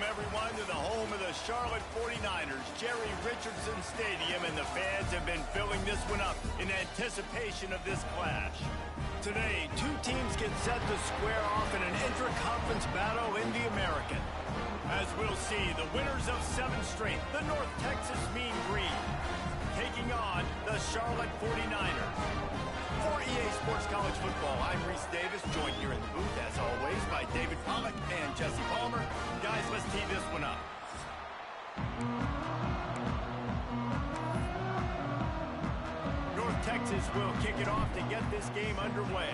Welcome, everyone, to the home of the Charlotte 49ers, Jerry Richardson Stadium, and the fans have been filling this one up in anticipation of this clash. Today, two teams get set to square off in an intra-conference battle in the American. As we'll see, the winners of 7 straight, the North Texas Mean Green, taking on the Charlotte 49ers. For EA Sports College Football, I'm Reese Davis, joined here in the booth, as always, by David Pollack and Jesse Palmer. Guys, let's tee this one up. North Texas will kick it off to get this game underway.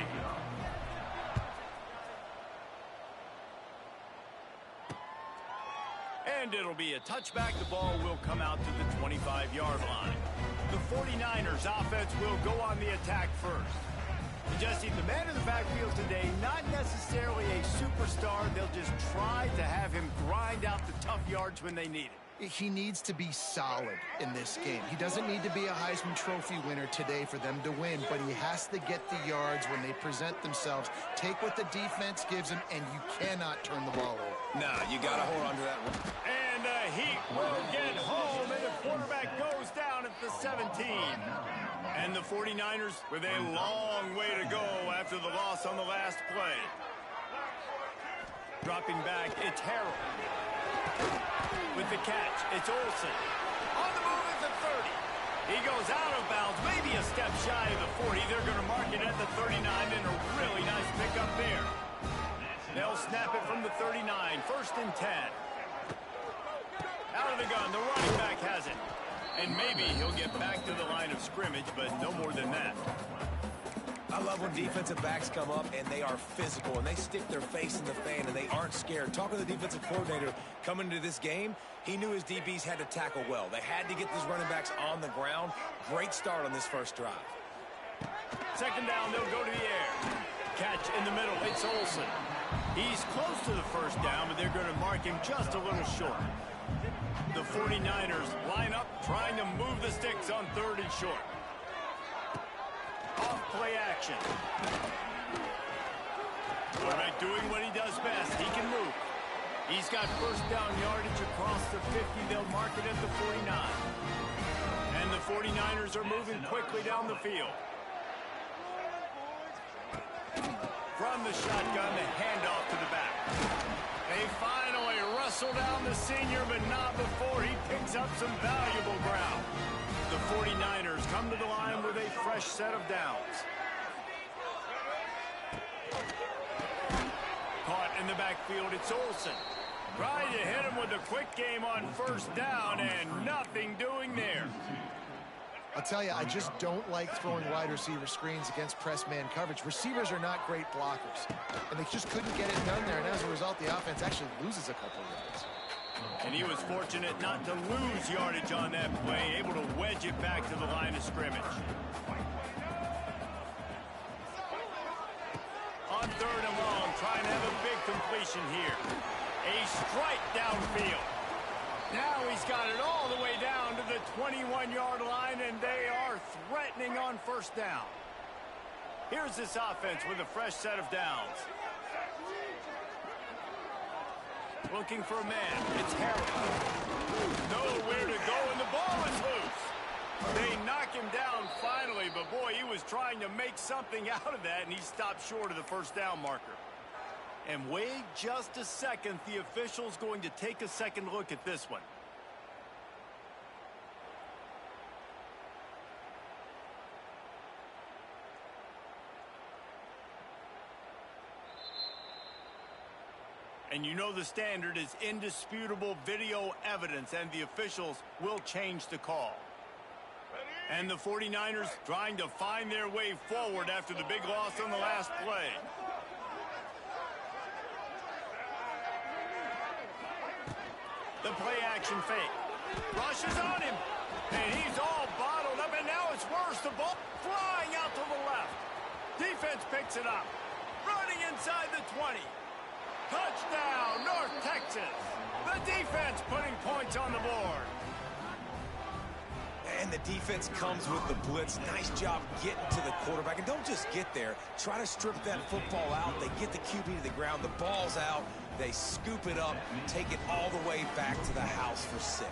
And it'll be a touchback. The ball will come out to the 25-yard line. The 49ers offense will go on the attack first. Jesse, the man in the backfield today, not necessarily a superstar. They'll just try to have him grind out the tough yards when they need it. He needs to be solid in this game. He doesn't need to be a Heisman Trophy winner today for them to win, but he has to get the yards when they present themselves. Take what the defense gives him, and you cannot turn the ball over. Nah, you got to hold on to that one. And the Heat will get home, and the quarterback goes down at the 17. And the 49ers with a long way to go after the loss on the last play. Dropping back, it's Harrell. With the catch, it's Olsen. On the move at the 30. He goes out of bounds, maybe a step shy of the 40. They're going to mark it at the 39, and a really nice pickup there. They'll snap it from the 39, 1st and 10. Out of the gun, the running back has it. And maybe he'll get back to the line of scrimmage, but no more than that. I love when defensive backs come up and they are physical and they stick their face in the fan and they aren't scared. Talking to the defensive coordinator coming into this game, he knew his DBs had to tackle well. They had to get these running backs on the ground. Great start on this first drive. 2nd down, they'll go to the air. Catch in the middle, it's Olsen. He's close to the 1st down, but they're going to mark him just a little short. The 49ers line up, trying to move the sticks on 3rd and short. Off play action. Quarterback doing what he does best. He can move. He's got 1st down yardage across the 50. They'll mark it at the 49. And the 49ers are moving quickly down the field. From the shotgun, the handoff to the back. They finally wrestle down the senior, but not before he picks up some valuable ground. The 49ers come to the line with a fresh set of downs. Caught in the backfield, it's Olsen. Trying to hit him with a quick game on 1st down, and nothing doing there. I'll tell you, I just don't like throwing wide receiver screens against press man coverage. Receivers are not great blockers, and they just couldn't get it done there, and as a result, the offense actually loses a couple of yards. And he was fortunate not to lose yardage on that play, able to wedge it back to the line of scrimmage. On 3rd and long, trying to have a big completion here. A strike downfield. Now he's got it all the way down to the 21-yard line, and they are threatening on 1st down. Here's this offense with a fresh set of downs. Looking for a man. It's Harrell. Nowhere to go, and the ball is loose. They knock him down finally, but boy, he was trying to make something out of that, and he stopped short of the 1st down marker. And wait just a second. The official's going to take a second look at this one. And you know the standard is indisputable video evidence, and the officials will change the call. And the 49ers trying to find their way forward after the big loss on the last play. The play action fake. Rushes on him. And he's all bottled up, and now it's worse. The ball flying out to the left. Defense picks it up. Running inside the 20. Touchdown, North Texas. The defense putting points on the board. And the defense comes with the blitz. Nice job getting to the quarterback. And don't just get there. Try to strip that football out. They get the QB to the ground. The ball's out. They scoop it up, take it all the way back to the house for 6.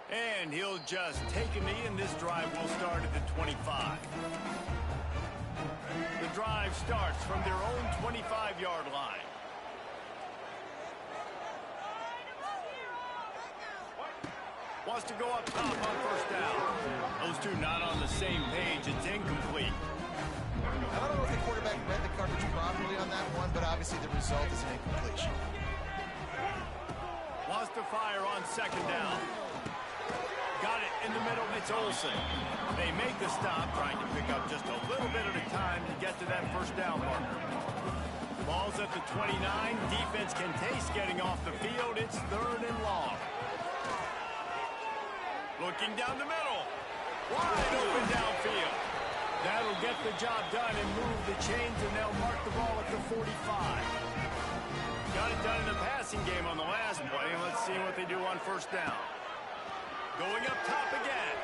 And he'll just take a knee, and this drive will start at the 25. The drive starts from their own 25-yard line. Wants to go up top on first down. Those two not on the same page. It's incomplete. I don't know if the quarterback read the coverage properly on that one, but obviously the result is an incompletion. Wants to fire on second down. Got it in the middle. It's Olsen. They make the stop, trying to pick up just a little bit at a time to get to that first down marker. Ball's at the 29. Defense can taste getting off the field. It's 3rd and long. Looking down the middle. Wide open downfield. That'll get the job done and move the chains, and they'll mark the ball at the 45. Got it done in the passing game on the last play, and let's see what they do on first down. Going up top again.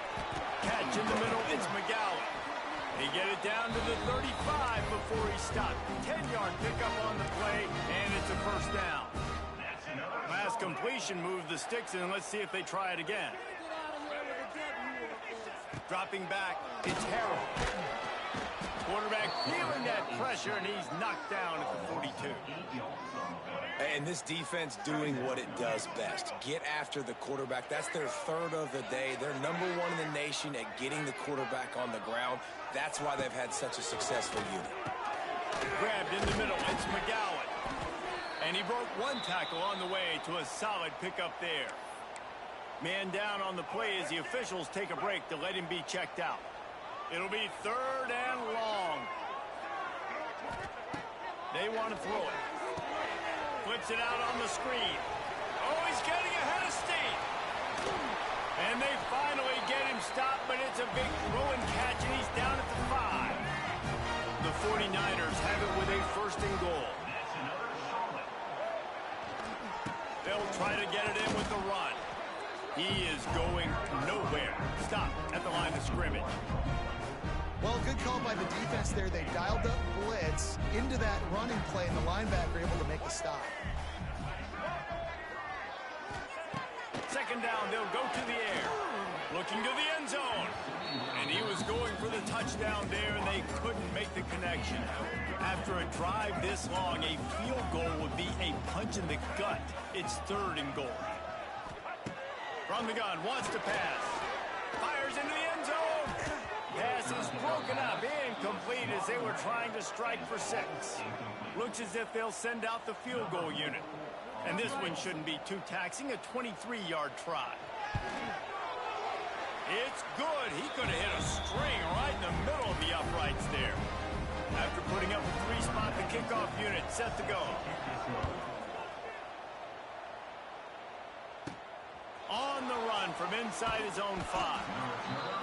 Catch in the middle. It's McGowan. They get it down to the 35 before he stopped. 10-yard pickup on the play, and it's a first down. Last completion moved the sticks, and let's see if they try it again. Dropping back, it's Harrell. Quarterback feeling that pressure, and he's knocked down at the 42. And this defense doing what it does best. Get after the quarterback. That's their 3rd of the day. They're #1 in the nation at getting the quarterback on the ground. That's why they've had such a successful unit. Grabbed in the middle, it's McGowan. And he broke one tackle on the way to a solid pickup there. Man down on the play as the officials take a break to let him be checked out. It'll be 3rd and long. They want to throw it. Flips it out on the screen. Oh, he's getting ahead of steam. And they finally get him stopped, but it's a big throw and catch, and he's down at the 5. The 49ers have it with a 1st and goal. They'll try to get it in with the run. He is going nowhere. Stop at the line of scrimmage. Well, good call by the defense there. They dialed up blitz into that running play, and the linebacker able to make the stop. Second down, they'll go to the air. Looking to the end zone. And he was going for the touchdown there, and they couldn't make the connection. After a drive this long, a field goal would be a punch in the gut. It's 3rd and goal. From the gun, wants to pass. Fires into the end zone. Pass is broken up, incomplete as they were trying to strike for 6. Looks as if they'll send out the field goal unit. And this one shouldn't be too taxing, a 23-yard try. It's good. He could have hit a string right in the middle of the uprights there. After putting up a 3-spot, the kickoff unit set to go. On the run from inside his own 5.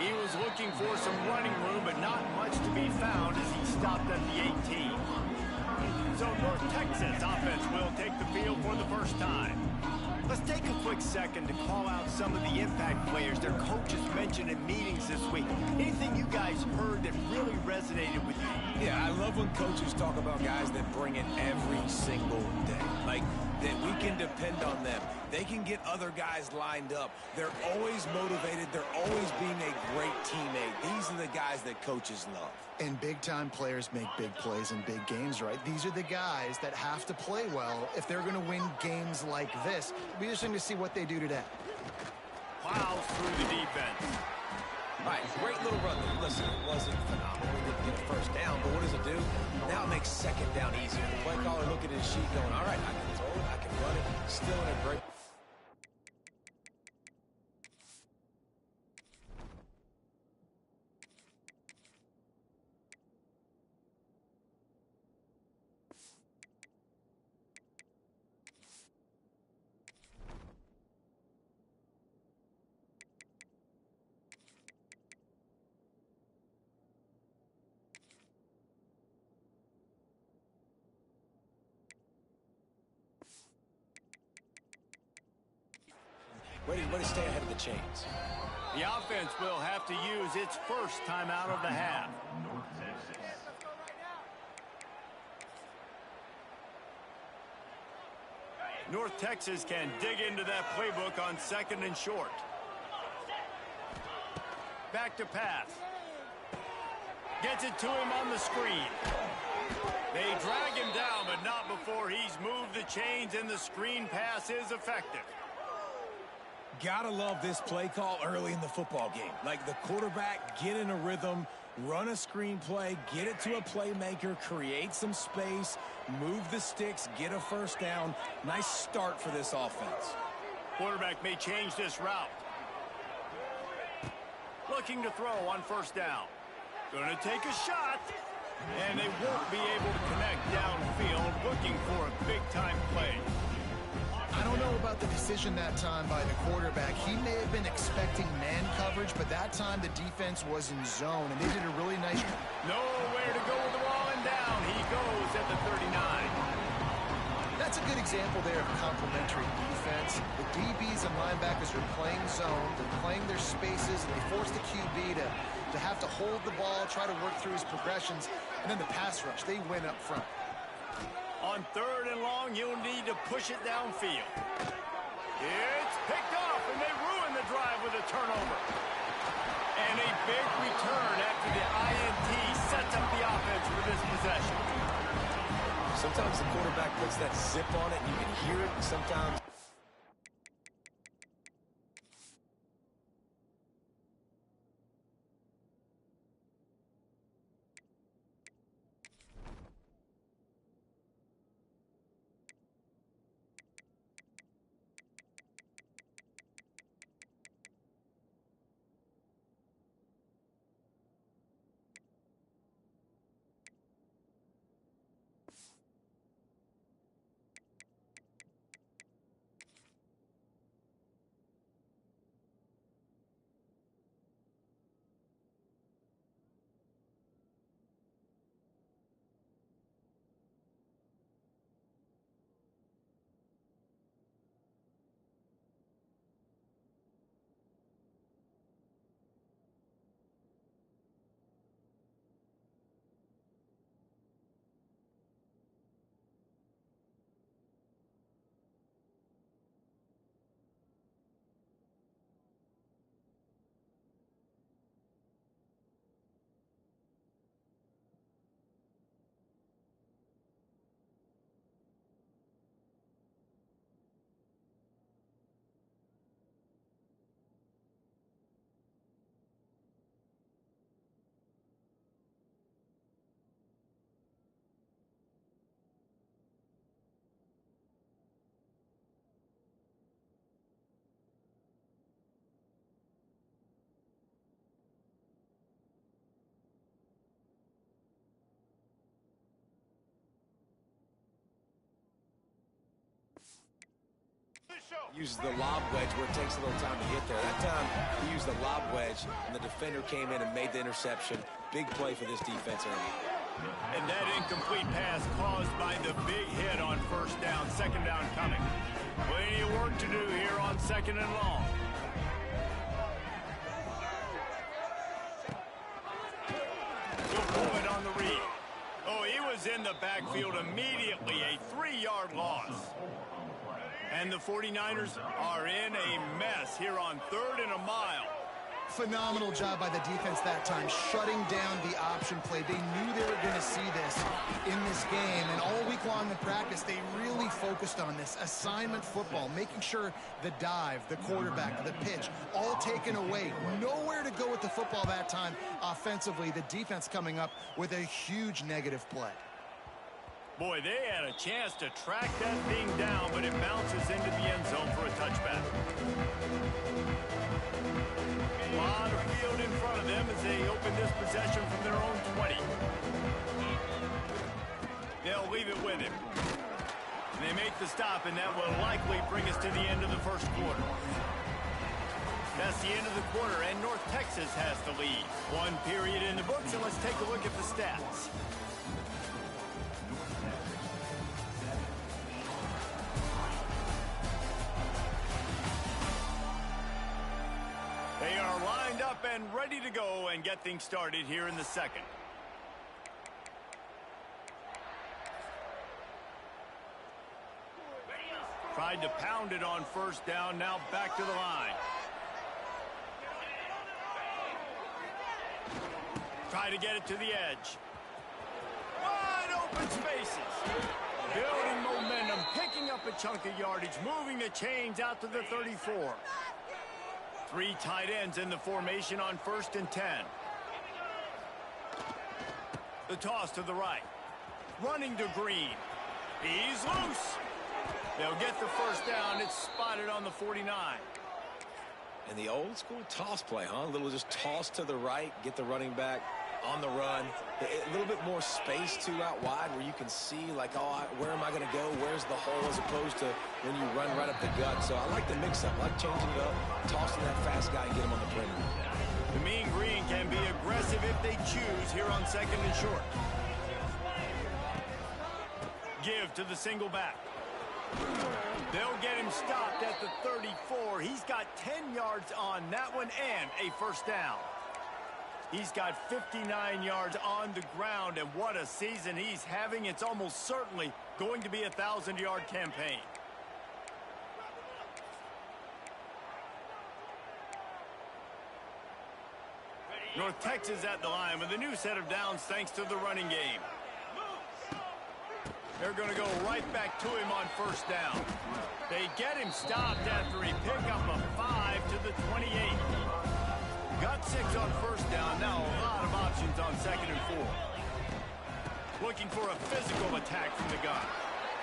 He was looking for some running room, but not much to be found as he stopped at the 18. So North Texas offense will take the field for the first time. Let's take a quick second to call out some of the impact players their coaches mentioned in meetings this week. Anything you guys heard that really resonated with you? Yeah, I love when coaches talk about guys that bring it every single day. Like, that we can depend on them. They can get other guys lined up. They're always motivated. They're always being a great teammate. These are the guys that coaches love. And big-time players make big plays in big games, right? These are the guys that have to play well if they're going to win games like this. It'll be interesting to see what they do today. Plows through the defense. All right, great little run. Listen, it wasn't phenomenal. He didn't get a first down, but what does it do? Now it makes second down easier. The play caller look at his sheet going, all right, I can throw it, I can run it. Still in a great... Way to stay ahead of the chains. The offense will have to use its first timeout of the half. North Texas can dig into that playbook on 2nd and short. Back to pass. Gets it to him on the screen. They drag him down, but not before he's moved the chains, and the screen pass is effective. Gotta love this play call early in the football game. Like the quarterback, get in a rhythm, run a screen play, get it to a playmaker, create some space, move the sticks, get a first down. Nice start for this offense. Quarterback may change this route. Looking to throw on 1st down. Gonna take a shot. And they won't be able to connect downfield, looking for a big-time play. I don't know about the decision that time by the quarterback. He may have been expecting man coverage, but that time the defense was in zone, and they did a really nice job. Nowhere to go with the ball, and down he goes at the 39. That's a good example there of complementary defense. The DBs and linebackers are playing zone, they're playing their spaces, and they force the QB to have to hold the ball, try to work through his progressions, and then the pass rush, they win up front. On 3rd and long, you'll need to push it downfield. It's picked off, and they ruin the drive with a turnover. And a big return after the INT sets up the offense for this possession. Sometimes the quarterback puts that zip on it, and you can hear it, and sometimes... Uses the lob wedge where it takes a little time to get there. That time he used the lob wedge, and the defender came in and made the interception. Big play for this defense early. And that incomplete pass caused by the big hit on 1st down. 2nd down coming. Plenty of work to do here on 2nd and long. He'll pull it on the read. Oh, he was in the backfield immediately. A 3-yard loss. And the 49ers are in a mess here on 3rd and a mile. Phenomenal job by the defense that time, shutting down the option play. They knew they were going to see this in this game, and all week long in practice, they really focused on this assignment football, making sure the dive, the quarterback, the pitch, all taken away. Nowhere to go with the football that time offensively. The defense coming up with a huge negative play. Boy, they had a chance to track that thing down, but it bounces into the end zone for a touchback. A lot of field in front of them as they open this possession from their own 20. They'll leave it with him. And they make the stop, and that will likely bring us to the end of the 1st quarter. That's the end of the quarter, and North Texas has the lead. 1 period in the books, and let's take a look at the stats. lined up and ready to go and get things started here in the second. Tried to pound it on first down, now back to the line. Try to get it to the edge. Wide open spaces. Building momentum, picking up a chunk of yardage, moving the chains out to the 34. 3 tight ends in the formation on 1st and 10. The toss to the right. Running to Green. He's loose. They'll get the first down. It's spotted on the 49. And the old school toss play, huh? A little just toss to the right, get the running back on the run. A little bit more space, too, out wide where you can see, like, oh, where am I going to go? Where's the hole, as opposed to when you run right up the gut. So I like the mix-up. I like changing it up, tossing that fast guy and get him on the perimeter. The Mean Green can be aggressive if they choose here on 2nd and short. Give to the single back. They'll get him stopped at the 34. He's got 10 yards on that one and a first down. He's got 59 yards on the ground, and what a season he's having. It's almost certainly going to be a 1,000-yard campaign. North Texas at the line with a new set of downs thanks to the running game. They're going to go right back to him on first down. They get him stopped after he picked up a 5 to the 28. Got 6 on first down. Now a lot of options on 2nd and 4. Looking for a physical attack from the gun.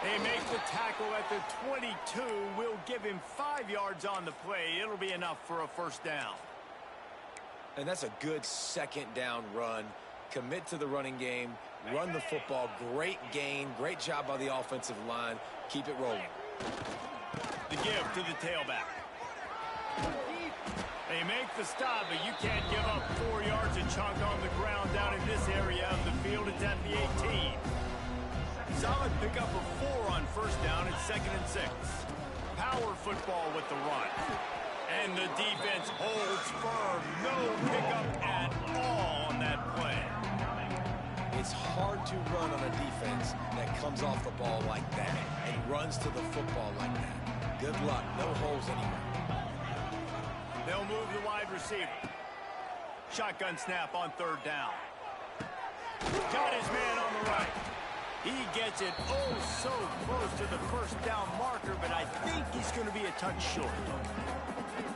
They make the tackle at the 22. Will give him 5 yards on the play. It'll be enough for a first down. And that's a good 2nd down run. Commit to the running game. Run the football. Great gain. Great job by the offensive line. Keep it rolling. The give to the tailback. They make the stop, but you can't give up 4 yards a chunk on the ground down in this area of the field. It's at the 18. Solid pickup of 4 on first down. It's 2nd and 6. Power football with the run. And the defense holds firm. No pickup at all on that play. It's hard to run on a defense that comes off the ball like that and runs to the football like that. Good luck. No holes anywhere. They'll move the wide receiver. Shotgun snap on 3rd down. Got his man on the right. He gets it oh so close to the first down marker, but I think he's going to be a touch short.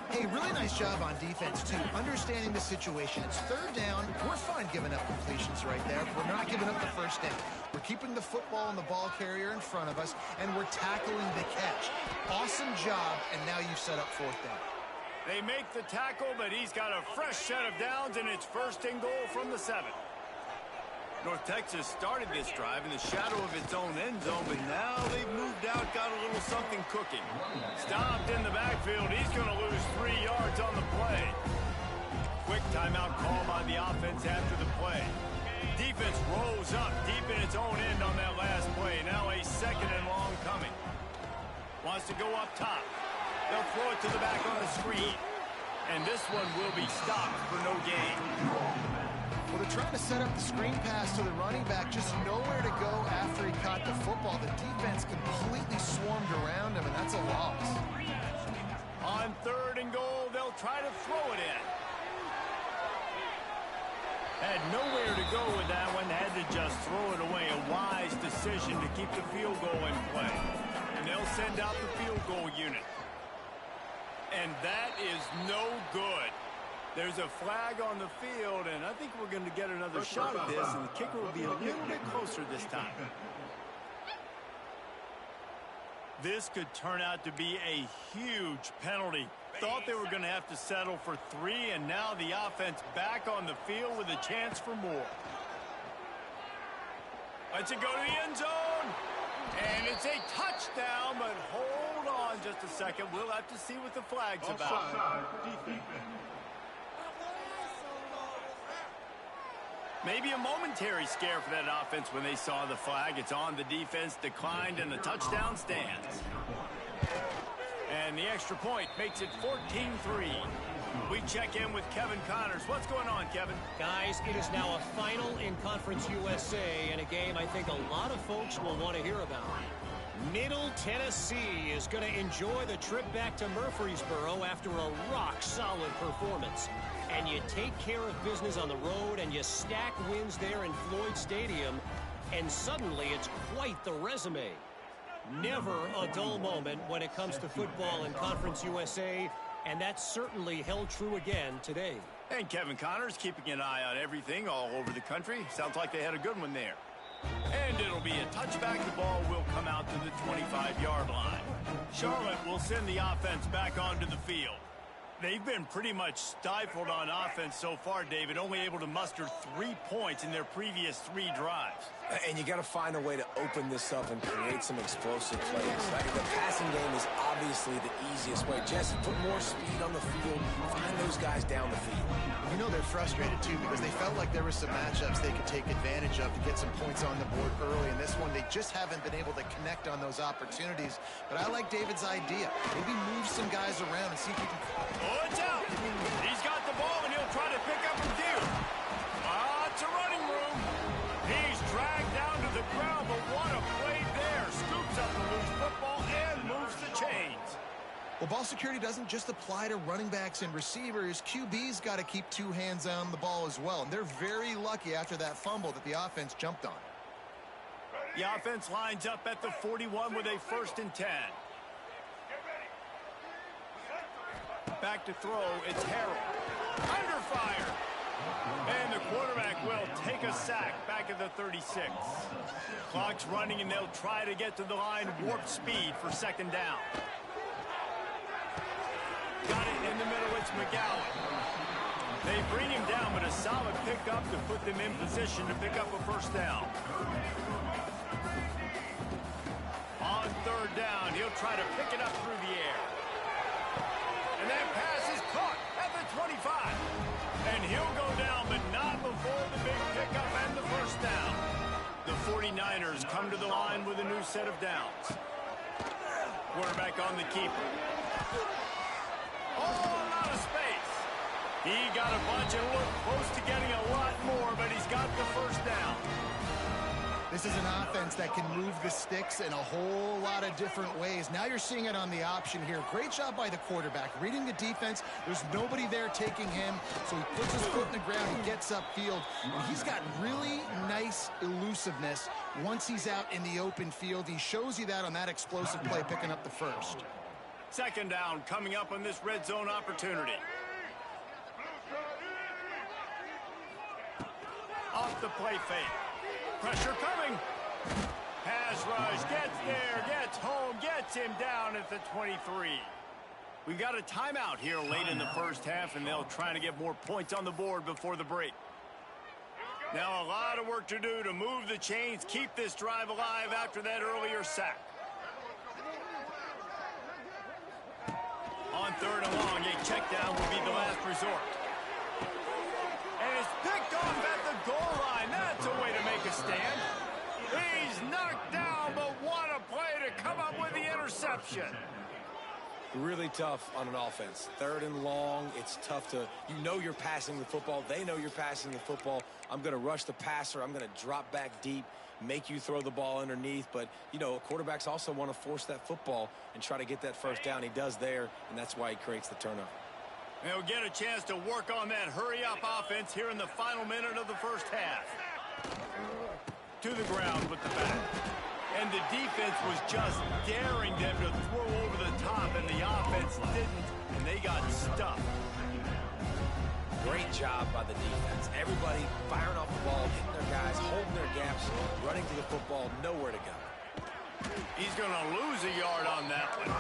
Hey, really nice job on defense, too. Understanding the situation. It's 3rd down. We're fine giving up completions right there. We're not giving up the first down. We're keeping the football and the ball carrier in front of us, and we're tackling the catch. Awesome job, and now you've set up 4th down. They make the tackle, but he's got a fresh set of downs, and it's 1st and goal from the 7. North Texas started this drive in the shadow of its own end zone, but now they've moved out, got a little something cooking. Stopped in the backfield. He's going to lose 3 yards on the play. Quick timeout call by the offense after the play. Defense rolls up deep in its own end on that last play. Now a 2nd and long coming. Wants to go up top. They'll throw it to the back on the screen. And this one will be stopped for no gain. Well, they're trying to set up the screen pass to the running back, just nowhere to go after he caught the football. The defense completely swarmed around him, and that's a loss. On 3rd and goal, they'll try to throw it in. Had nowhere to go with that one, had to just throw it away. A wise decision to keep the field goal in play. And they'll send out the field goal unit. And that is no good. There's a flag on the field, and I think we're going to get another shot at this, and the kicker will be a little bit closer this time. This could turn out to be a huge penalty. Thought they were going to have to settle for 3, and now the offense back on the field with a chance for more. Lets it go to the end zone. And it's a touchdown, but hold on just a second. We'll have to see what the flag's about. Maybe a momentary scare for that offense when they saw the flag. It's on, the defense declined, and the touchdown stands. And the extra point makes it 14-3. We check in with Kevin Connors. What's going on, Kevin? Guys, it is now a final in Conference USA, and a game I think a lot of folks will want to hear about. Middle Tennessee is going to enjoy the trip back to Murfreesboro after a rock-solid performance. And you take care of business on the road, and you stack wins there in Floyd Stadium, and suddenly it's quite the resume. Never a dull moment when it comes to football in Conference USA, and that's certainly held true again today. And Kevin Connors keeping an eye on everything all over the country. Sounds like they had a good one there. And it'll be a touchback. The ball will come out to the 25-yard line. Charlotte will send the offense back onto the field. They've been pretty much stifled on offense so far, David, only able to muster 3 points in their previous 3 drives. And you got to find a way to open this up and create some explosive plays. Like the passing game is obviously the easiest way. Jesse, put more speed on the field. Find those guys down the field. You know they're frustrated, too, because they felt like there were some matchups they could take advantage of to get some points on the board early. In this one, they just haven't been able to connect on those opportunities. But I like David's idea. Maybe move some guys around and see if he can... Oh, it's out. He's got the ball, and he'll try to pick up a few. It's a running room. He's dragged down to the ground, but what a play there. Scoops up the loose football and moves the chains. Well, ball security doesn't just apply to running backs and receivers. QB's got to keep 2 hands on the ball as well. And they're very lucky after that fumble that the offense jumped on. The offense lines up at the 41 with a 1st and 10. Back to throw, it's Harrell. Under fire. And the quarterback will take a sack back at the 36. Clock's running, and they'll try to get to the line warp speed for 2nd down. Got it in the middle, it's McGowan. They bring him down, but a solid pickup to put them in position to pick up a 1st down. On 3rd down, he'll try to pick it up through the air. And that pass is caught at the 25. And he'll go down, but not before the big pickup and the 1st down. The 49ers come to the line with a new set of downs. Quarterback on the keeper. Oh, out of space. He got a bunch and looked close to getting a lot more, but he's got the 1st down. This is an offense that can move the sticks in a whole lot of different ways. Now you're seeing it on the option here. Great job by the quarterback. Reading the defense, there's nobody there taking him, so he puts his foot in the ground, he gets upfield, and he's got really nice elusiveness once he's out in the open field. He shows you that on that explosive play, picking up the 1st. 2nd down coming up on this red zone opportunity. Off the play fake. Pressure coming. Pass rush, gets there, gets home, gets him down at the 23. We got a timeout here late in the 1st half, and they'll try to get more points on the board before the break. Now a lot of work to do to move the chains, keep this drive alive after that earlier sack. On 3rd and long, a check down will be the last resort. And it's picked off at the goal line. That's a way to make a stand. He's knocked down, but what a play to come up with the interception. Really tough on an offense. 3rd and long, it's tough to, you know you're passing the football. They know you're passing the football. I'm going to rush the passer. I'm going to drop back deep, make you throw the ball underneath. But, you know, quarterbacks also want to force that football and try to get that 1st down. He does there, and that's why he creates the turnover. They'll get a chance to work on that hurry-up offense here in the final minute of the 1st half. To the ground with the back. And the defense was just daring them to throw over the top, and the offense didn't, and they got stuffed. Great job by the defense. Everybody firing off the ball, hitting their guys, holding their gaps, running to the football, nowhere to go. He's going to lose a yard on that one.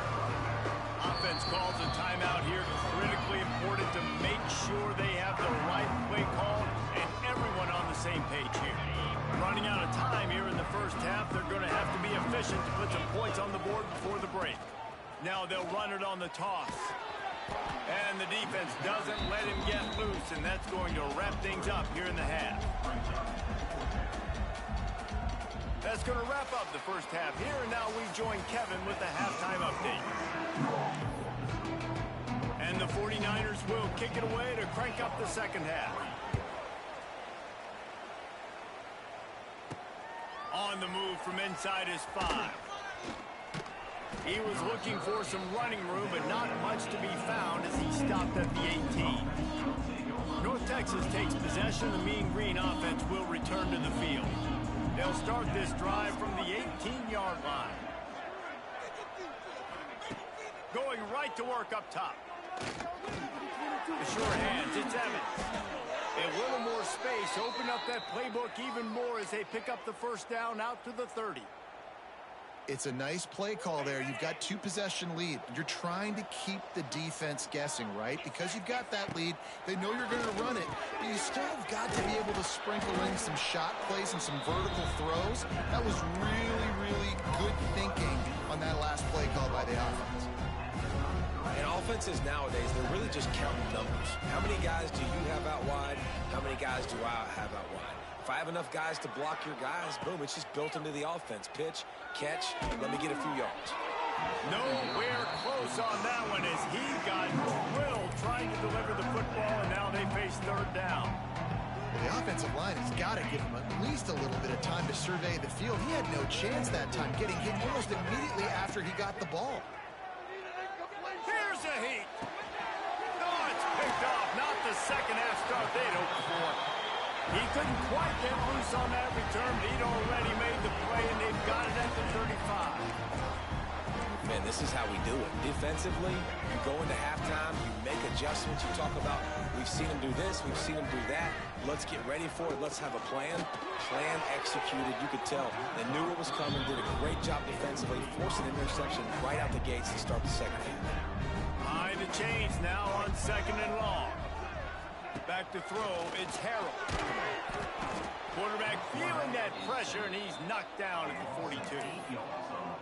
Offense calls a timeout here. Critically important to make sure they have the right play call and everyone on the same page here. Running out of time here in the 1st half. They're going to have to be efficient to put some points on the board before the break. Now they'll run it on the toss. And the defense doesn't let him get loose, and that's going to wrap things up here in the half. That's going to wrap up the 1st half here, and now we join Kevin with the halftime update. And the 49ers will kick it away to crank up the second half. On the move from inside his 5. He was looking for some running room, but not much to be found as he stopped at the 18. North Texas takes possession. The Mean Green offense will return to the field. They'll start this drive from the 18-yard line. Going right to work up top. The sure hands, it's Evans. A little more space, open up that playbook even more as they pick up the first down out to the 30. It's a nice play call there. You've got 2-possession lead. You're trying to keep the defense guessing, right? Because you've got that lead, they know you're going to run it, but you still have got to be able to sprinkle in some shot plays and some vertical throws. That was really, really good thinking on that last play call by the offense. And offenses nowadays, they're really just counting numbers. How many guys do you have out wide? How many guys do I have out wide? If I have enough guys to block your guys, boom, it's just built into the offense. Pitch, catch, let me get a few yards. Nowhere close on that one as he got drilled trying to deliver the football, and now they face third down. Well, the offensive line has got to give him at least a little bit of time to survey the field. He had no chance that time, getting hit almost immediately after he got the ball. Here's a heat. Oh, it's picked off. Not the second half start they'd hoped for. He couldn't quite get loose on that return, but he'd already made the play, and they've got it at the 35. Man, this is how we do it. Defensively, you go into halftime, you make adjustments. You talk about, we've seen them do this, we've seen them do that. Let's get ready for it. Let's have a plan. Plan executed. You could tell they knew it was coming, did a great job defensively, forced an interception right out the gates to start the second half. High the chains now on second and long. Back to throw, it's Harrell. Quarterback feeling that pressure, and he's knocked down at the 42.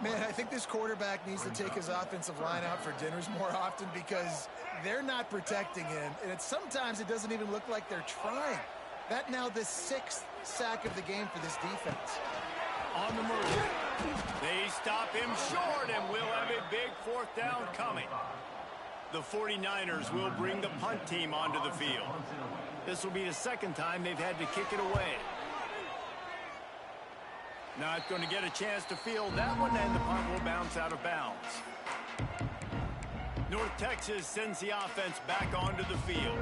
Man, I think this quarterback needs to take his offensive line out for dinners more often because they're not protecting him, and sometimes it doesn't even look like they're trying. That now the 6th sack of the game for this defense. On the move. They stop him short, and we'll have a big fourth down coming. The 49ers will bring the punt team onto the field. This will be the second time they've had to kick it away. Not going to get a chance to field that one, and the punt will bounce out of bounds. North Texas sends the offense back onto the field.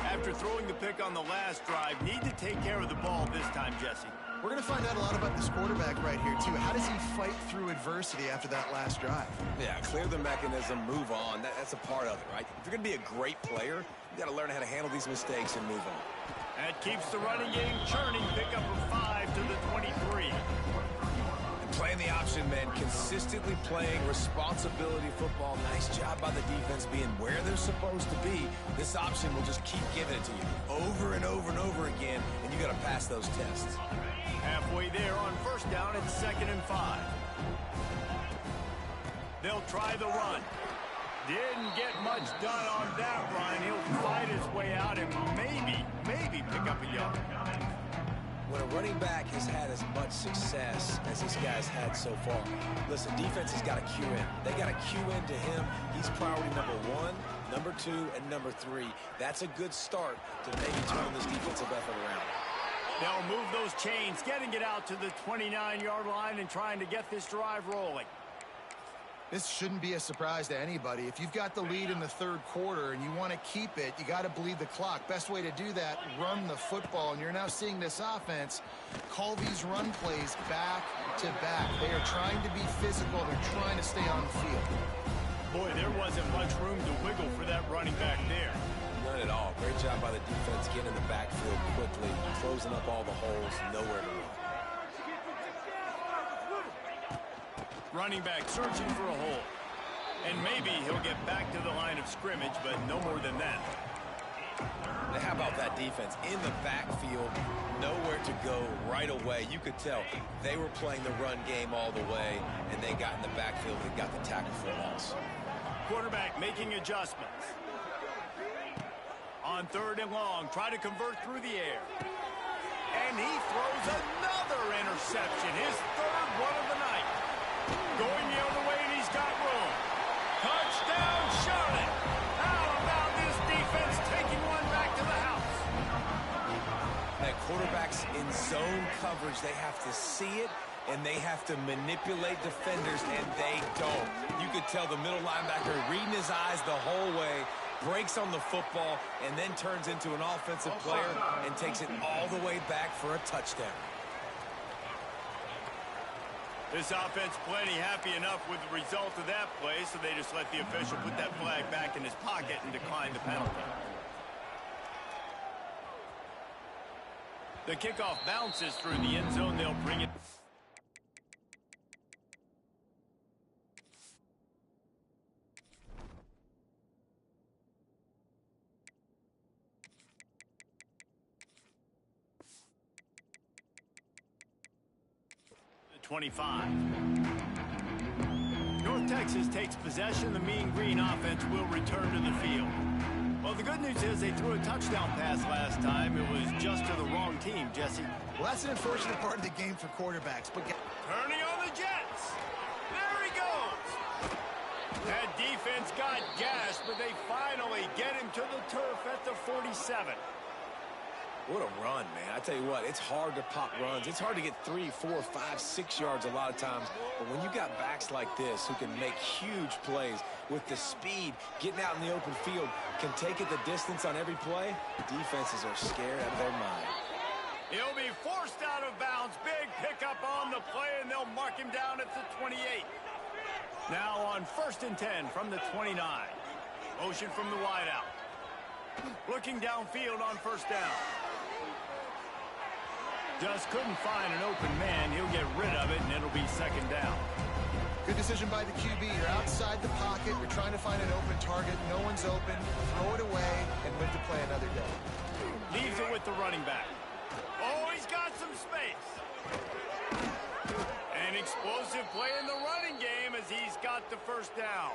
After throwing the pick on the last drive, need to take care of the ball this time, Jesse. We're going to find out a lot about this quarterback right here, too. How does he fight through adversity after that last drive? Yeah, clear the mechanism, move on. That's a part of it, right? If you're going to be a great player, you got to learn how to handle these mistakes and move on. That keeps the running game churning. Pick up from 5 to the 23. And playing the option, man, consistently playing responsibility football. Nice job by the defense being where they're supposed to be. This option will just keep giving it to you over and over and over again, and you got to pass those tests. Halfway there on first down, it's 2nd and 5. They'll try the run. Didn't get much done on that run. He'll fight his way out and maybe pick up a yard. When a running back has had as much success as this guy's had so far, listen, defense has got to cue in. They got to cue in to him. He's priority number 1, number 2, and number 3. That's a good start to maybe turn this defensive effort around. They'll move those chains, getting it out to the 29-yard line and trying to get this drive rolling. This shouldn't be a surprise to anybody. If you've got the lead in the third quarter and you want to keep it, you got to bleed the clock. Best way to do that, run the football. And you're now seeing this offense call these run plays back to back. They are trying to be physical. They're trying to stay on the field. Boy, there wasn't much room to wiggle for that running back there. None at all. Great job by the defense getting in the backfield quickly, closing up all the holes, nowhere to run. Running back searching for a hole. And maybe he'll get back to the line of scrimmage, but no more than that. Now, how about that defense in the backfield, nowhere to go right away. You could tell they were playing the run game all the way, and they got in the backfield and got the tackle for a loss. Quarterback making adjustments. On 3rd and long, try to convert through the air. And he throws another interception, his 3rd one of the night. Going the other way, and he's got room. Touchdown, Charlotte. How zone coverage. They have to see it, and they have to manipulate defenders, and they don't. You could tell the middle linebacker reading his eyes the whole way, breaks on the football, and then turns into an offensive player and takes it all the way back for a touchdown. This offense plenty happy enough with the result of that play, so they just let the official put that flag back in his pocket and decline the penalty. The kickoff bounces through the end zone. They'll bring it. The 25. North Texas takes possession. The Mean Green offense will return to the field. Well, the good news is they threw a touchdown pass last time. It was just to the wrong team, Jesse. Well, that's an unfortunate part of the game for quarterbacks. But Turning on the Jets. There he goes. That defense got gashed, but they finally get him to the turf at the 47. What a run, man. I tell you what, it's hard to pop runs. It's hard to get 3, 4, 5, 6 yards a lot of times. But when you got backs like this who can make huge plays with the speed, getting out in the open field, can take it the distance on every play, defenses are scared out of their mind. He'll be forced out of bounds. Big pickup on the play, and they'll mark him down at the 28. Now on 1st and 10 from the 29. Motion from the wideout. Looking downfield on 1st down. Just couldn't find an open man. He'll get rid of it, and it'll be 2nd down. good decision by the QB. You're outside the pocket. You're trying to find an open target. No one's open. Throw it away and live to play another day. Leaves it with the running back. Oh, he's got some space. An explosive play in the running game as he's got the 1st down.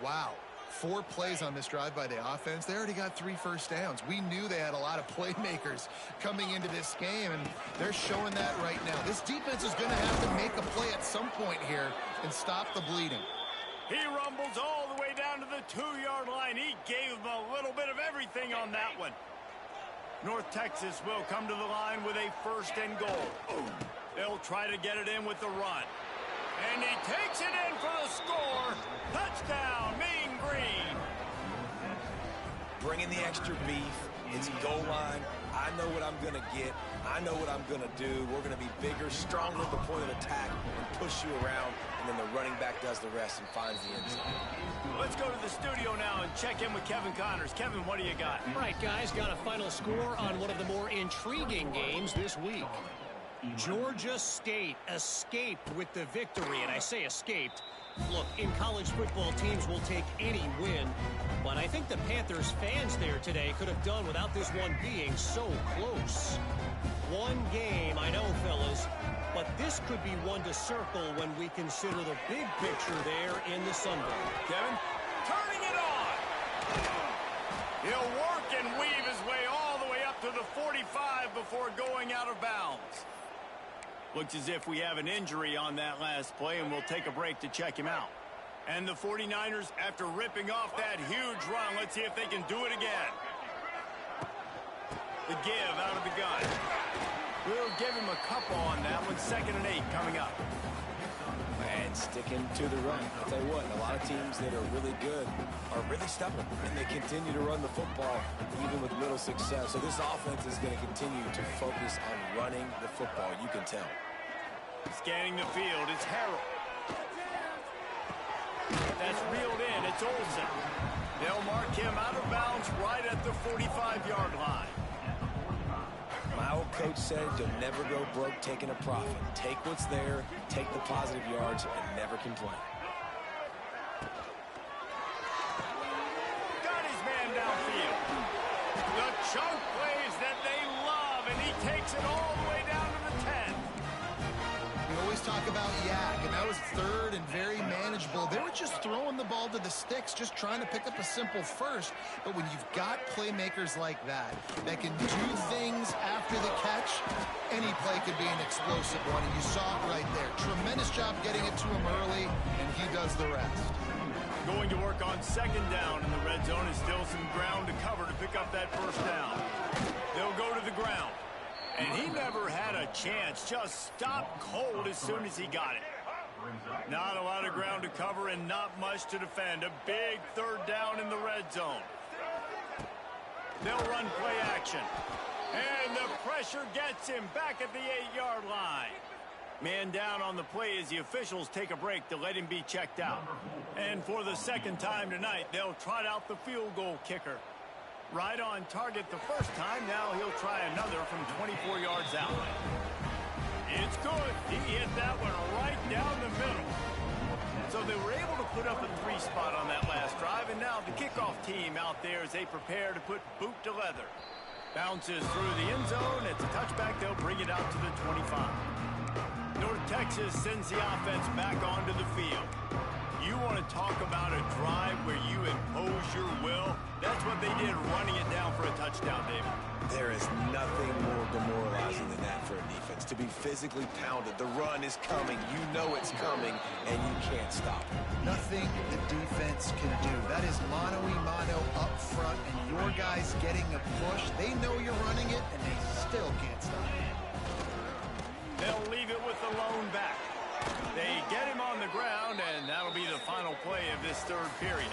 Wow. 4 plays on this drive by the offense. They already got 3 first downs. We knew they had a lot of playmakers coming into this game, and they're showing that right now. This defense is going to have to make a play at some point here and stop the bleeding. He rumbles all the way down to the 2-yard line. He gave them a little bit of everything on that one. North Texas will come to the line with a 1st and goal. They'll try to get it in with the run. And he takes it in for the score. Touchdown, Mean Green. Bringing the extra beef. It's goal line. I know what I'm going to get. I know what I'm going to do. We're going to be bigger, stronger at the point of attack and push you around. And then the running back does the rest and finds the end zone. Let's go to the studio now and check in with Kevin Connors. Kevin, what do you got? All right, guys, got a final score on one of the more intriguing games this week. Georgia State escaped with the victory, and I say escaped. Look, in college football, teams will take any win, but I think the Panthers fans there today could have done without this one being so close. One game, I know, fellas, but this could be one to circle when we consider the big picture there in the Sun Belt. Kevin, turning it on. He'll work and weave his way all the way up to the 45 before going out of bounds. Looks as if we have an injury on that last play, and we'll take a break to check him out. And the 49ers, after ripping off that huge run, let's see if they can do it again. The give out of the gun. We'll give him a couple on that one. 2nd and 8 coming up. And sticking to the run. I'll tell you what, a lot of teams that are really good are really stubborn, and they continue to run the football even with little success. So this offense is going to continue to focus on running the football. You can tell. Scanning the field, it's Harrell. That's reeled in, it's Olsen. They'll mark him out of bounds right at the 45-yard line. My old coach said you'll never go broke taking a profit. Take what's there, take the positive yards, and never complain. Got his man downfield. The chunk plays that they love, and he takes it all the way down to the 10. We always talk about Yak, and that was 3rd and very manageable. They were just throwing the ball to the sticks, just trying to pick up a simple 1st. But when you've got playmakers like that can do things after the catch, any play could be an explosive one, and you saw it right there. Tremendous job getting it to him early, and he does the rest. Going to work on 2nd down in the red zone. Is still some ground to cover to pick up that 1st down. They'll go to the ground. And he never had a chance. Just stopped cold as soon as he got it. Not a lot of ground to cover and not much to defend. A big third down in the red zone. They'll run play action. And the pressure gets him back at the 8-yard line. Man down on the play as the officials take a break to let him be checked out. And for the second time tonight, they'll trot out the field goal kicker. Right on target the first time. Now he'll try another from 24 yards out. It's good. He hit that one right down the middle. So they were able to put up a 3 spot on that last drive, and now the kickoff team out there as they prepare to put boot to leather. Bounces through the end zone. It's a touchback. They'll bring it out to the 25. North Texas sends the offense back onto the field. You want to talk about a drive where you impose your will? That's what they did, running it down for a touchdown, David. There is nothing more demoralizing than that for a defense. To be physically pounded. The run is coming. You know it's coming, and you can't stop it. Nothing the defense can do. That is mano-a-mano up front, and your guys getting a push. They know you're running it, and they still can't stop it. They'll leave it with the lone back. They get him on the ground, and that'll be the final play of this third period.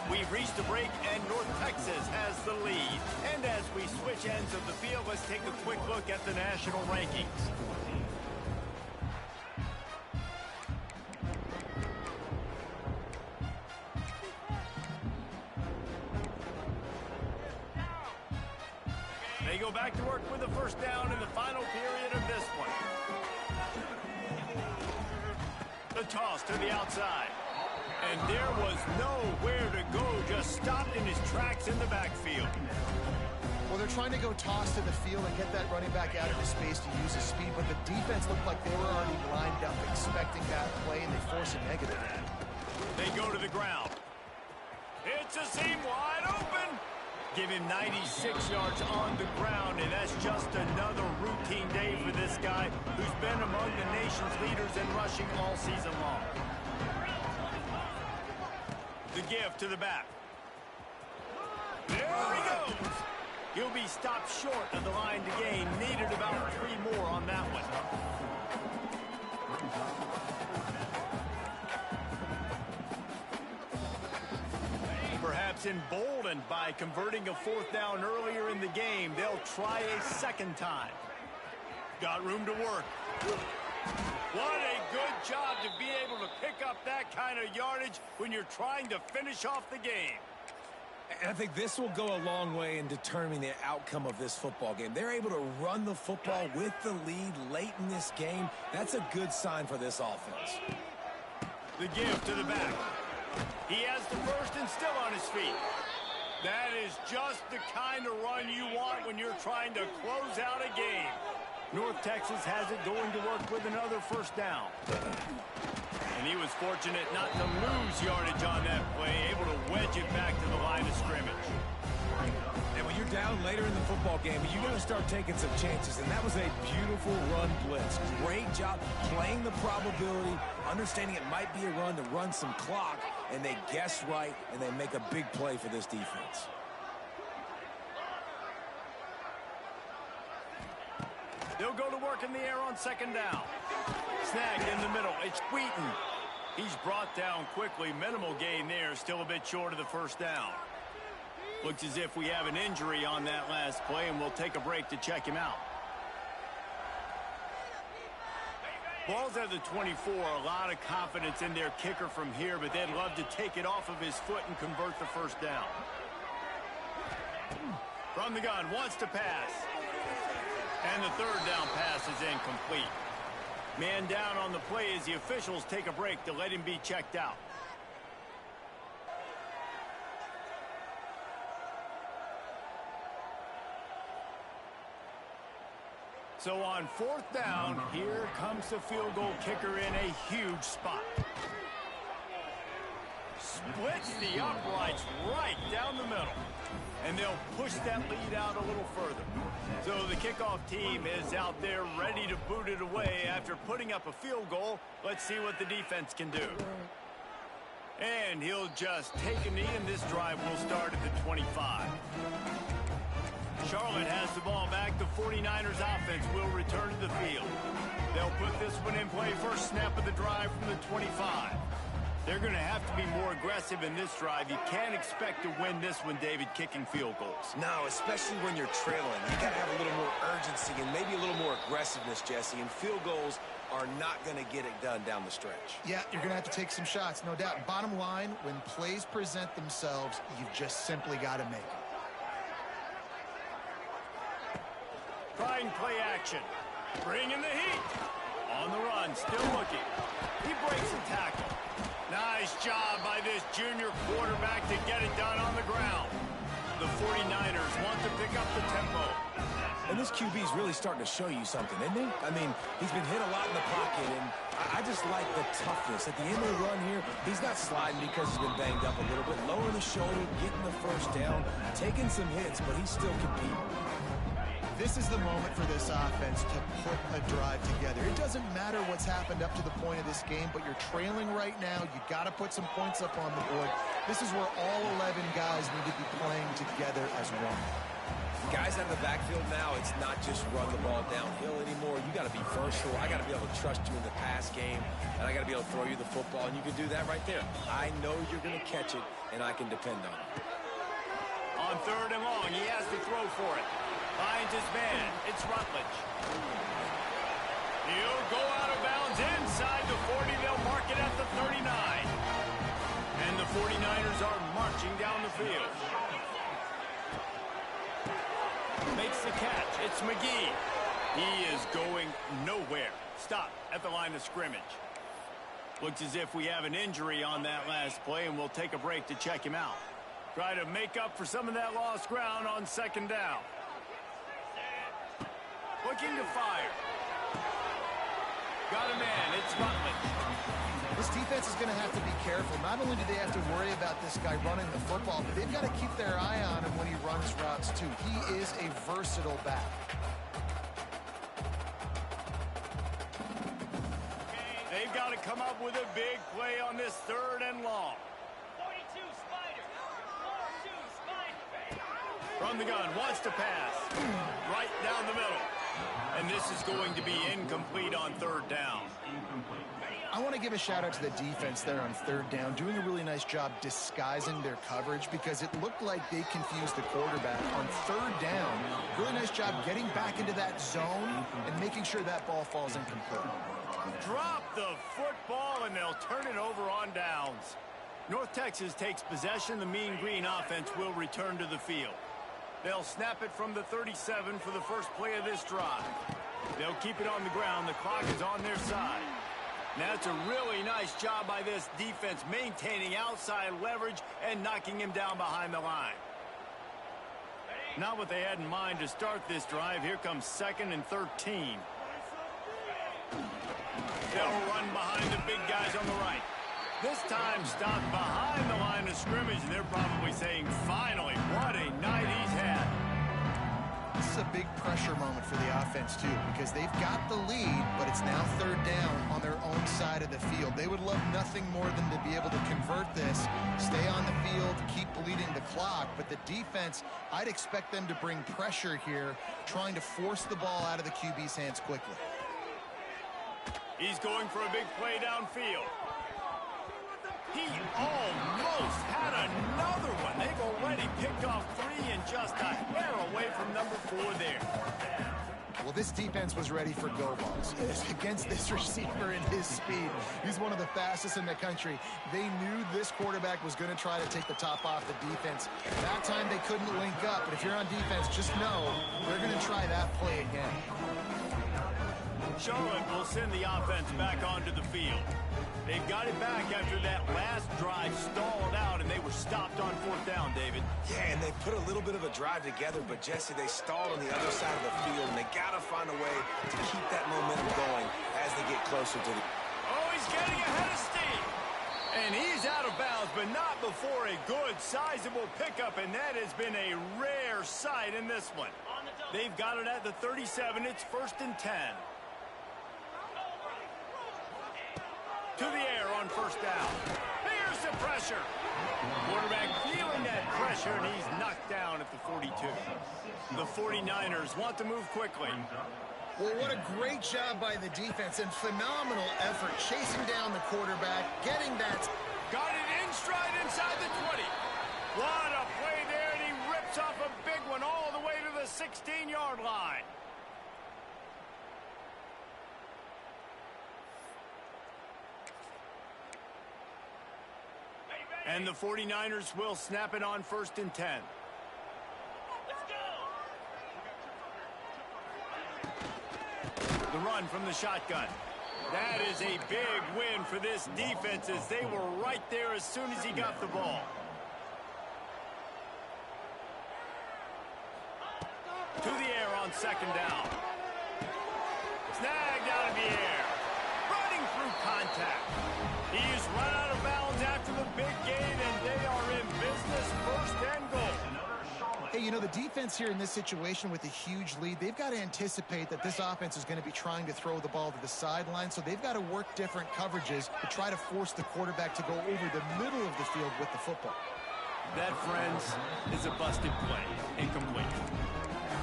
We've reached the break, and North Texas has the lead. And as we switch ends of the field, let's take a quick look at the national rankings. They go back to work with the first down in the final period of this one. The toss to the outside. And there was nowhere to go, just stopped in his tracks in the backfield. Well, they're trying to go toss to the field and get that running back out into space to use his speed, but the defense looked like they were already lined up expecting that play, and they force a negative. They go to the ground. It's a seam wide open. Give him 96 yards on the ground, and that's just another routine day for this guy who's been among the nation's leaders in rushing all season long. The give to the back. There he goes. He'll be stopped short of the line to gain. Needed about 3 more on that one. Perhaps emboldened by converting a 4th down earlier in the game, they'll try a second time. Got room to work. What a good job to be able to pick up that kind of yardage when you're trying to finish off the game. And I think this will go a long way in determining the outcome of this football game. They're able to run the football with the lead late in this game. That's a good sign for this offense. The give to the back. He has the first and still on his feet. That is just the kind of run you want when you're trying to close out a game. North Texas has it going to work with another first down. And he was fortunate not to lose yardage on that play, able to wedge it back to the line of scrimmage. And when you're down later in the football game, you got to start taking some chances. And that was a beautiful run blitz. Great job playing the probability, understanding it might be a run to run some clock, and they guess right, and they make a big play for this defense. They'll go to work in the air on second down. Snagged in the middle. It's Wheaton. He's brought down quickly. Minimal gain there. Still a bit short of the first down. Looks as if we have an injury on that last play, and we'll take a break to check him out. Ball's at the 24. A lot of confidence in their kicker from here, but they'd love to take it off of his foot and convert the first down. From the gun, wants to pass. And the third down pass is incomplete. Man down on the play as the officials take a break to let him be checked out. So on 4th down, here comes the field goal kicker in a huge spot. Splits the uprights right down the middle. And they'll push that lead out a little further. So the kickoff team is out there ready to boot it away after putting up a field goal. Let's see what the defense can do. And he'll just take a knee, and this drive will start at the 25. Charlotte has the ball back. The 49ers offense will return to the field. They'll put this one in play. First snap of the drive from the 25. They're going to have to be more aggressive in this drive. You can't expect to win this one, David, kicking field goals. No, especially when you're trailing. You got to have a little more urgency and maybe a little more aggressiveness, Jesse. And field goals are not going to get it done down the stretch. Yeah, you're going to have to take some shots, no doubt. Bottom line, when plays present themselves, you've just simply got to make them. Trying play action. Bringing the heat. On the run, still looking. He breaks a tackle. Nice job by this junior quarterback to get it done on the ground. The 49ers want to pick up the tempo. And this QB's really starting to show you something, isn't he? I mean, he's been hit a lot in the pocket, and I just like the toughness. At the end of the run here, he's not sliding because he's been banged up a little bit. Lowering the shoulder, getting the first down, taking some hits, but he's still competing. This is the moment for this offense to put a drive together. It doesn't matter what's happened up to the point of this game, but you're trailing right now. You got to put some points up on the board. This is where all 11 guys need to be playing together as one. Guys out of the backfield now, it's not just run the ball downhill anymore. You got to be versatile. I got to be able to trust you in the pass game, and I got to be able to throw you the football, and you can do that right there. I know you're going to catch it, and I can depend on it. On third and long, he has to throw for it. Finds his man. It's Rutledge. He'll go out of bounds inside the 40. They'll mark it at the 39. And the 49ers are marching down the field. Makes the catch. It's McGee. He is going nowhere. Stop at the line of scrimmage. Looks as if we have an injury on that last play, and we'll take a break to check him out. Try to make up for some of that lost ground on second down. Looking to fire. Got a man. It's Rutledge. This defense is going to have to be careful. Not only do they have to worry about this guy running the football, but they've got to keep their eye on him when he runs routes, too. He is a versatile back. They've got to come up with a big play on this third and long. 42 Spider. 42 Spider. From the gun, wants to pass. Right down the middle. And this is going to be incomplete on third down. I want to give a shout out to the defense there on third down, doing a really nice job disguising their coverage because it looked like they confused the quarterback on third down. Really nice job getting back into that zone and making sure that ball falls incomplete. Drop the football and they'll turn it over on downs. North Texas takes possession. The Mean Green offense will return to the field. They'll snap it from the 37 for the first play of this drive. They'll keep it on the ground. The clock is on their side. Now, it's a really nice job by this defense maintaining outside leverage and knocking him down behind the line. Not what they had in mind to start this drive. Here comes 2nd and 13. They'll run behind the big guys on the right. This time stopped behind the line of scrimmage, and they're probably saying, finally, what a night he's had. This is a big pressure moment for the offense, too, because they've got the lead, but it's now third down on their own side of the field. They would love nothing more than to be able to convert this, stay on the field, keep bleeding the clock, but the defense, I'd expect them to bring pressure here, trying to force the ball out of the QB's hands quickly. He's going for a big play downfield. He almost had another one. They've already picked off 3 and just a hair away from number 4 there. Well, this defense was ready for go balls. Against this receiver and his speed, he's one of the fastest in the country. They knew this quarterback was going to try to take the top off the defense. That time they couldn't link up, but if you're on defense, just know they're going to try that play again. Charlotte will send the offense back onto the field. They've got it back after that last drive stalled out, and they were stopped on 4th down, David. Yeah, and they put a little bit of a drive together, but, Jesse, they stalled on the other side of the field, and they got to find a way to keep that momentum going as they get closer to the... Oh, he's getting ahead of steam. And he's out of bounds, but not before a good, sizable pickup, and that has been a rare sight in this one. They've got it at the 37. It's 1st and 10. To the air on 1st down. Here's the pressure. pressure. Quarterback feeling that pressure, and he's knocked down at the 42. The 49ers want to move quickly. Well, what a great job by the defense and phenomenal effort chasing down the quarterback, getting that. Got it in stride inside the 20. What a play there, and he rips off a big one all the way to the 16-yard line. And the 49ers will snap it on 1st and 10. The run from the shotgun. That is a big win for this defense as they were right there as soon as he got the ball. To the air on 2nd down. Snagged out of the air. Running through contact. He's run out of bounds after the big gain, and they are in business, 1st and goal. Hey, you know, the defense here in this situation with a huge lead, they've got to anticipate that this offense is going to be trying to throw the ball to the sideline, so they've got to work different coverages to try to force the quarterback to go over the middle of the field with the football. That, friends, is a busted play. Incomplete.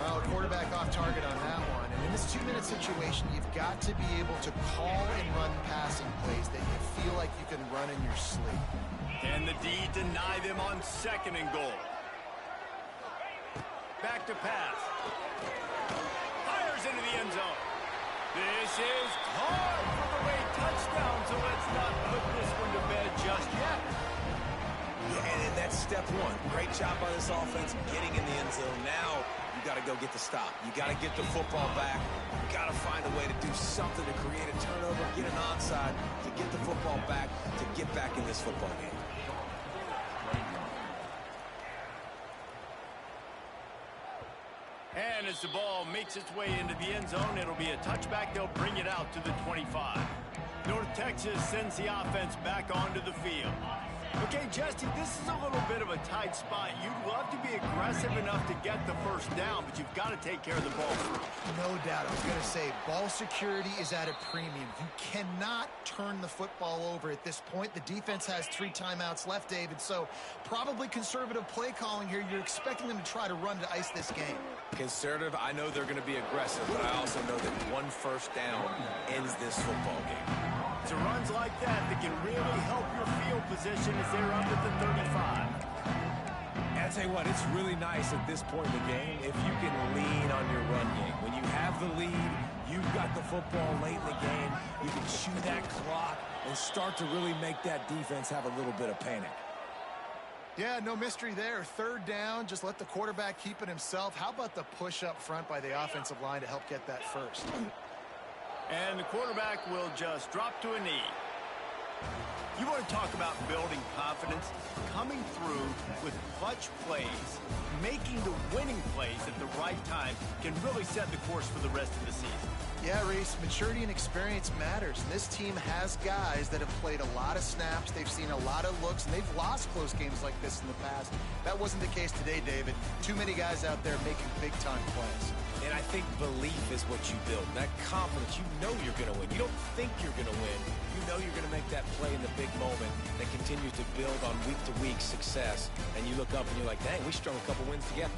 Well, quarterback off target on that one. And in this 2-minute situation, you've got to be able to call and run passing plays that you feel like you can run in your sleep. Can the D deny them on 2nd and goal? Back to pass. Fires into the end zone. This is caught for the late touchdown, so let's not put this one to bed just yet. Yeah, and that's step one. Great job by this offense getting in the end zone. Now you got to go get the stop. You got to get the football back. You got to find a way to do something to create a turnover, get an onside, to get the football back, to get back in this football game. And as the ball makes its way into the end zone, it'll be a touchback. They'll bring it out to the 25. North Texas sends the offense back onto the field. Okay, Jesse, this is a little bit of a tight spot. You'd love to be aggressive enough to get the 1st down, but you've got to take care of the ball first. No doubt. I was going to say, ball security is at a premium. You cannot turn the football over at this point. The defense has 3 timeouts left, David, so probably conservative play calling here. You're expecting them to try to run to ice this game. Conservative, I know they're going to be aggressive, but I also know that 1 1st down ends this football game. It's runs like that can really help your field position as they're up at the 35. And I tell you what, it's really nice at this point in the game if you can lean on your run game. When you have the lead, you've got the football late in the game, you can chew that clock and start to really make that defense have a little bit of panic. Yeah, no mystery there. 3rd down, just let the quarterback keep it himself. How about the push up front by the offensive line to help get that first? And the quarterback will just drop to a knee. You want to talk about building confidence? Coming through with clutch plays, making the winning plays at the right time can really set the course for the rest of the season. Yeah, Reese, maturity and experience matters. And this team has guys that have played a lot of snaps. They've seen a lot of looks, and they've lost close games like this in the past. That wasn't the case today, David. Too many guys out there making big-time plays. And I think belief is what you build. That confidence, you know you're going to win. You don't think you're going to win. You know you're going to make that play in the big moment that continues to build on week-to-week success. And you look up and you're like, dang, we strung a couple wins together.